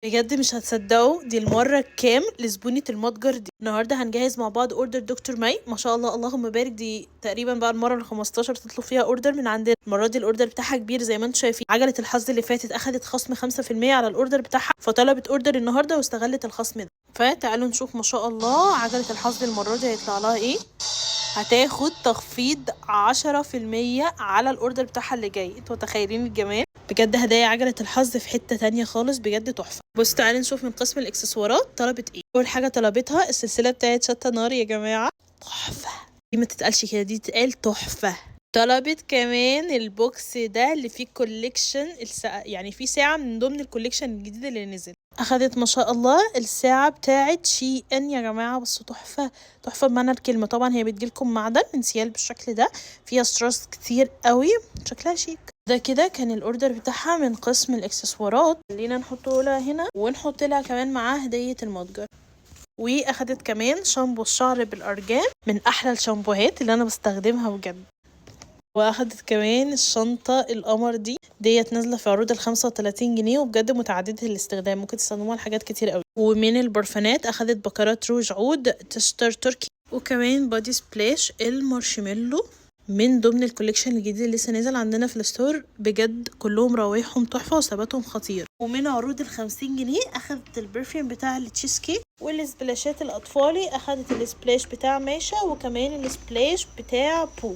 بجد مش هتصدقوا دي المرة الكام لزبونة المتجر دي. النهاردة هنجهز مع بعض اوردر دكتور مي، ما شاء الله اللهم بارك. دي تقريبا بقى المرة ال15 تطلب فيها اوردر من عندنا. المرة دي الاوردر بتاعها كبير زي ما انتم شايفين. عجلة الحظ اللي فاتت اخدت خصم 5% على الاوردر بتاعها، فطلبت اوردر النهاردة واستغلت الخصم ده. فتعالوا نشوف ما شاء الله عجلة الحظ المرة دي هيطلع لها ايه. هتاخد تخفيض 10% على الاوردر بتاعها اللي جاي. انتوا متخيلين الجمال؟ بجد هدايا عجلة الحظ في حتة تانية خالص، بجد تحفة. بص تعالي نشوف من قسم الاكسسوارات طلبت ايه. اول حاجة طلبتها السلسلة بتاعت شتا نار يا جماعة، تحفة. دي ما تتقالش كده، دي تتقال تحفة. طلبت كمان البوكس ده اللي فيه كوليكشن يعني فيه ساعة من ضمن الكوليكشن الجديد اللي نزل. اخدت ما شاء الله الساعة بتاعت شي ان يا جماعة، بس تحفة تحفة بمعنى الكلمة. طبعا هي بتجيلكم معدن من سيال بالشكل ده، فيها ستراس كتير قوي، شكلها شيك. ده كده كان الاوردر بتاعها من قسم الاكسسوارات. خلينا نحطه لها هنا ونحط لها كمان معاه هدية المتجر. واخدت كمان شامبو الشعر بالارجان، من احلى الشامبوهات اللي انا بستخدمها بجد. واخدت كمان الشنطة القمر ديت نازلة في عروض ال35 جنيه، وبجد متعددة الاستخدام، ممكن تستخدموها لحاجات كتير قوي. ومن البرفانات اخدت بكرات روج عود تستر تركي، وكمان بادي سبلاش المارشميلو من ضمن الكوليكشن الجديد اللي لسه نازل عندنا في الستور. بجد كلهم روايحهم تحفة وثباتهم خطير. ومن عروض ال50 جنيه اخدت البرفيوم بتاع التشيز كيك، والسبلاشات الاطفالي اخدت السبلاش بتاع ماشا، وكمان السبلاش بتاع بو.